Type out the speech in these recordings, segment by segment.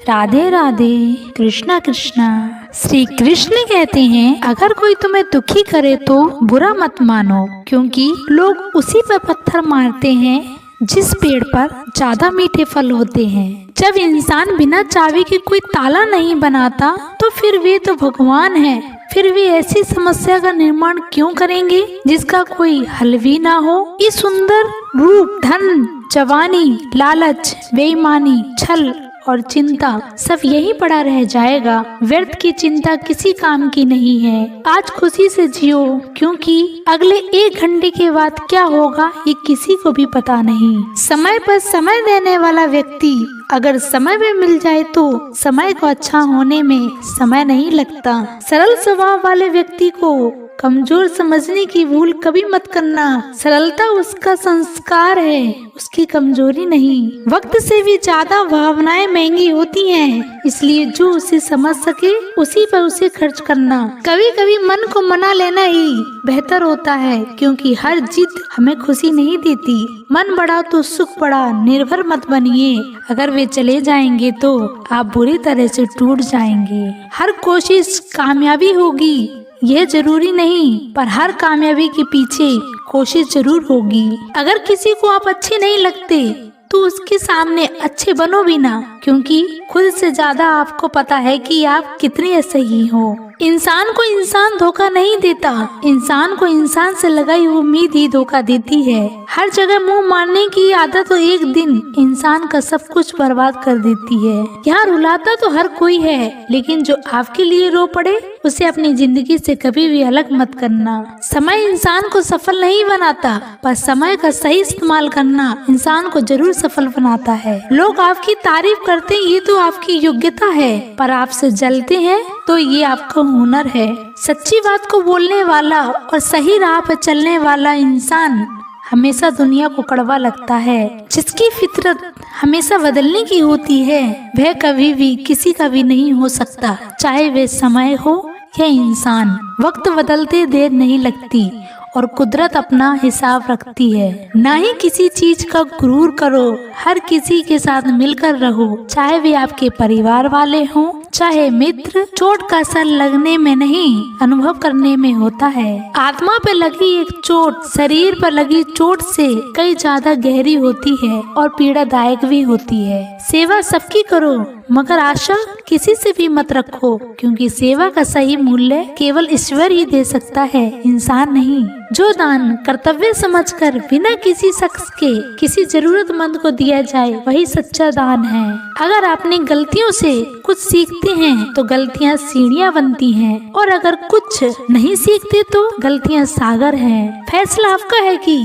राधे राधे, कृष्णा कृष्णा। श्री कृष्ण कहते हैं, अगर कोई तुम्हें दुखी करे तो बुरा मत मानो, क्योंकि लोग उसी पर पत्थर मारते हैं जिस पेड़ पर ज्यादा मीठे फल होते हैं। जब इंसान बिना चाबी के कोई ताला नहीं बनाता तो फिर वे तो भगवान है। फिर वे ऐसी समस्या का निर्माण क्यों करेंगे जिसका कोई हल भी ना हो। इस सुंदर रूप, धन, जवानी, लालच, बेईमानी, छल और चिंता सब यही पड़ा रह जाएगा। व्यर्थ की चिंता किसी काम की नहीं है। आज खुशी से जियो, क्योंकि अगले 1 घंटे के बाद क्या होगा ये किसी को भी पता नहीं। समय पर समय देने वाला व्यक्ति अगर समय में मिल जाए तो समय को अच्छा होने में समय नहीं लगता। सरल स्वभाव वाले व्यक्ति को कमजोर समझने की भूल कभी मत करना। सरलता उसका संस्कार है, उसकी कमजोरी नहीं। वक्त से भी ज्यादा भावनाएं महंगी होती हैं, इसलिए जो उसे समझ सके उसी पर उसे खर्च करना। कभी कभी मन को मना लेना ही बेहतर होता है, क्योंकि हर जिद हमें खुशी नहीं देती। मन बड़ा तो सुख बड़ा, निर्भर मत बनिए। अगर वे चले जाएंगे तो आप बुरी तरह से टूट जाएंगे। हर कोशिश कामयाबी होगी यह जरूरी नहीं, पर हर कामयाबी के पीछे कोशिश जरूर होगी। अगर किसी को आप अच्छे नहीं लगते तो उसके सामने अच्छे बनो भी ना, क्योंकि खुद से ज्यादा आपको पता है कि आप कितने सही हो। इंसान को इंसान धोखा नहीं देता, इंसान को इंसान से लगाई उम्मीद ही धोखा देती है। हर जगह मुंह मारने की आदत तो एक दिन इंसान का सब कुछ बर्बाद कर देती है। यहाँ रुलाता तो हर कोई है, लेकिन जो आपके लिए रो पड़े उसे अपनी जिंदगी से कभी भी अलग मत करना। समय इंसान को सफल नहीं बनाता, पर समय का सही इस्तेमाल करना इंसान को जरूर सफल बनाता है। लोग आपकी तारीफ करते हैं ये तो आपकी योग्यता है, पर आपसे जलते हैं तो ये आपका हुनर है। सच्ची बात को बोलने वाला और सही राह पर चलने वाला इंसान हमेशा दुनिया को कड़वा लगता है। जिसकी फितरत हमेशा बदलने की होती है वह कभी भी किसी का भी नहीं हो सकता, चाहे वे समय हो या इंसान। वक्त बदलते देर नहीं लगती और कुदरत अपना हिसाब रखती है। ना ही किसी चीज का गुरूर करो, हर किसी के साथ मिलकर रहो, चाहे वे आपके परिवार वाले हों चाहे मित्र। चोट का असर लगने में नहीं, अनुभव करने में होता है। आत्मा पे लगी एक चोट शरीर पर लगी चोट से कई ज्यादा गहरी होती है और पीड़ादायक भी होती है। सेवा सबकी करो, मगर आशा किसी से भी मत रखो, क्योंकि सेवा का सही मूल्य केवल ईश्वर ही दे सकता है, इंसान नहीं। जो दान कर्तव्य समझकर बिना किसी शख्स के किसी जरूरतमंद को दिया जाए वही सच्चा दान है। अगर आपने गलतियों से कुछ सीखते हैं तो गलतियां सीढ़ियां बनती हैं, और अगर कुछ नहीं सीखते तो गलतियां सागर हैं। फैसला आपका है कि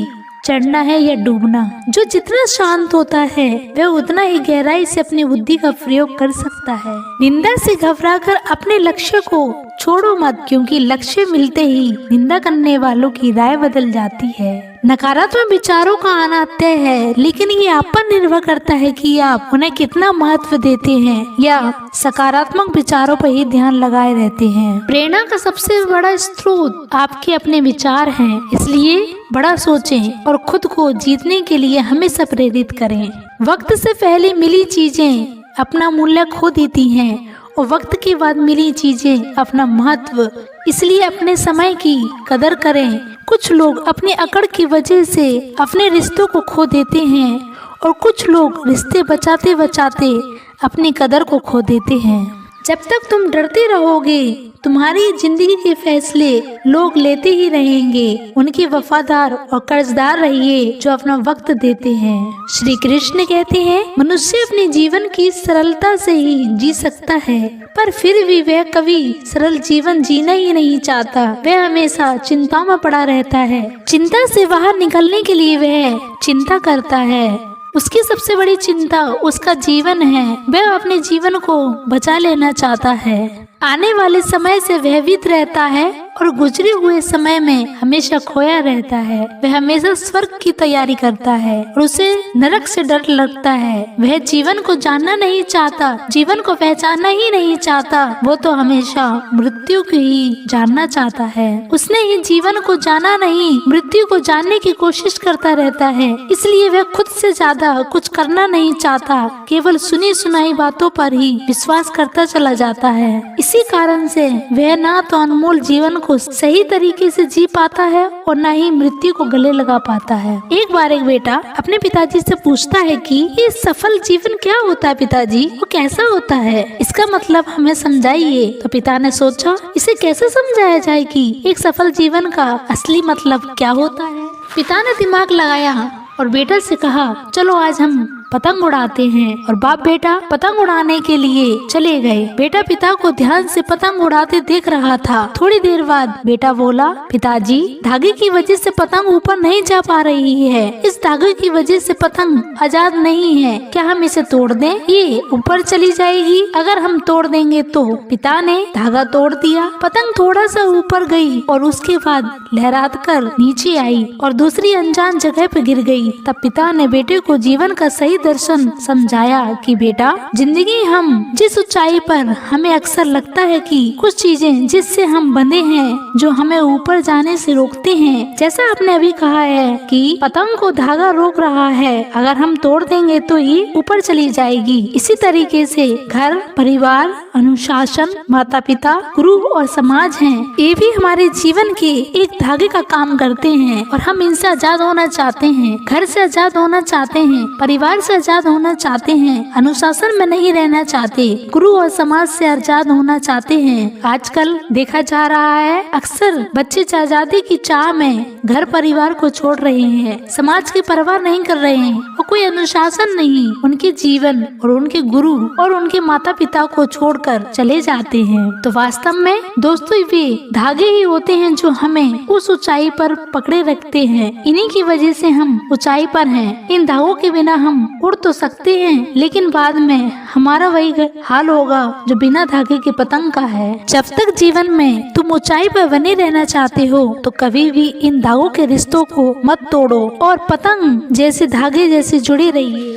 चढ़ना है या डूबना। जो जितना शांत होता है वह उतना ही गहराई से अपनी बुद्धि का प्रयोग कर सकता है। निंदा से घबराकर अपने लक्ष्य को छोड़ो मत, क्योंकि लक्ष्य मिलते ही निंदा करने वालों की राय बदल जाती है। नकारात्मक विचारों का आना तय है, लेकिन ये आप पर निर्भर करता है कि आप उन्हें कितना महत्व देते हैं या सकारात्मक विचारों पर ही ध्यान लगाए रहते हैं। प्रेरणा का सबसे बड़ा स्रोत आपके अपने विचार हैं, इसलिए बड़ा सोचें और खुद को जीतने के लिए हमेशा प्रेरित करें। वक्त से पहले मिली चीजें अपना मूल्य खो देती हैं और वक्त के बाद मिली चीजें अपना महत्व, इसलिए अपने समय की कदर करें। कुछ लोग अपनी अकड़ की वजह से अपने रिश्तों को खो देते हैं और कुछ लोग रिश्ते बचाते बचाते अपनी कदर को खो देते हैं। जब तक तुम डरते रहोगे तुम्हारी जिंदगी के फैसले लोग लेते ही रहेंगे। उनके वफादार और कर्जदार रहिए जो अपना वक्त देते हैं। श्री कृष्ण कहते हैं, मनुष्य अपने जीवन की सरलता से ही जी सकता है, पर फिर भी वह कभी सरल जीवन जीना ही नहीं चाहता। वह हमेशा चिंता में पड़ा रहता है। चिंता से बाहर निकलने के लिए वह चिंता करता है। उसकी सबसे बड़ी चिंता उसका जीवन है। वह अपने जीवन को बचा लेना चाहता है। आने वाले समय से भयभीत रहता है और गुजरे हुए समय में हमेशा खोया रहता है। वह हमेशा स्वर्ग की तैयारी करता है और उसे नरक से डर लगता है। वह जीवन को जानना नहीं चाहता, जीवन को पहचानना ही नहीं चाहता। वो तो हमेशा मृत्यु को ही जानना चाहता है। उसने ही जीवन को जाना नहीं, मृत्यु को जानने की कोशिश करता रहता है। इसलिए वह खुद से ज्यादा कुछ करना नहीं चाहता, केवल सुनी सुनाई बातों पर ही विश्वास करता चला जाता है। इसी कारण से वह ना तो अनमोल जीवन को सही तरीके से जी पाता है और न ही मृत्यु को गले लगा पाता है। एक बार एक बेटा अपने पिताजी से पूछता है कि ये सफल जीवन क्या होता है पिताजी, वो कैसा होता है, इसका मतलब हमें समझाइए। तो पिता ने सोचा इसे कैसे समझाया जाए कि एक सफल जीवन का असली मतलब क्या होता है। पिता ने दिमाग लगाया और बेटा से कहा चलो आज हम पतंग उड़ाते हैं। और बाप बेटा पतंग उड़ाने के लिए चले गए। बेटा पिता को ध्यान से पतंग उड़ाते देख रहा था। थोड़ी देर बाद बेटा बोला, पिताजी धागे की वजह से पतंग ऊपर नहीं जा पा रही है। इस धागे की वजह से पतंग आजाद नहीं है, क्या हम इसे तोड़ दें? ये ऊपर चली जाएगी, अगर हम तोड़ देंगे तो। पिता ने धागा तोड़ दिया। पतंग थोड़ा सा ऊपर गई और उसके बाद लहरात कर नीचे आई और दूसरी अनजान जगह पे गिर गई। तब पिता ने बेटे को जीवन का सही दर्शन समझाया कि बेटा जिंदगी हम जिस ऊंचाई पर हमें अक्सर लगता है कि कुछ चीजें जिससे हम बंधे हैं जो हमें ऊपर जाने से रोकते हैं। जैसा आपने अभी कहा है कि पतंग को धागा रोक रहा है, अगर हम तोड़ देंगे तो ये ऊपर चली जाएगी। इसी तरीके से घर, परिवार, अनुशासन, माता पिता, गुरु और समाज हैं, ये भी हमारे जीवन के एक धागे का काम करते हैं और हम इनसे आजाद होना चाहते हैं। घर से आजाद होना चाहते हैं, परिवार से आजाद होना चाहते हैं, अनुशासन में नहीं रहना चाहते, गुरु और समाज से आजाद होना चाहते हैं। आजकल देखा जा रहा है अक्सर बच्चे आजादी की चाह में घर परिवार को छोड़ रहे हैं, समाज की परवाह नहीं कर रहे हैं और कोई अनुशासन नहीं, उनके जीवन और उनके गुरु और उनके माता पिता को छोड़कर चले जाते हैं। तो वास्तव में दोस्तों वे धागे ही होते हैं जो हमें उस ऊंचाई पर पकड़े रखते हैं। इन्हीं की वजह से हम ऊंचाई पर हैं। इन धागों के बिना हम उड़ तो सकते हैं, लेकिन बाद में हमारा वही हाल होगा जो बिना धागे के पतंग का है। जब तक जीवन में तुम ऊंचाई पर बने रहना चाहते हो तो कभी भी इन धागों के रिश्तों को मत तोड़ो और पतंग जैसे धागे जैसे जुड़े रहिए।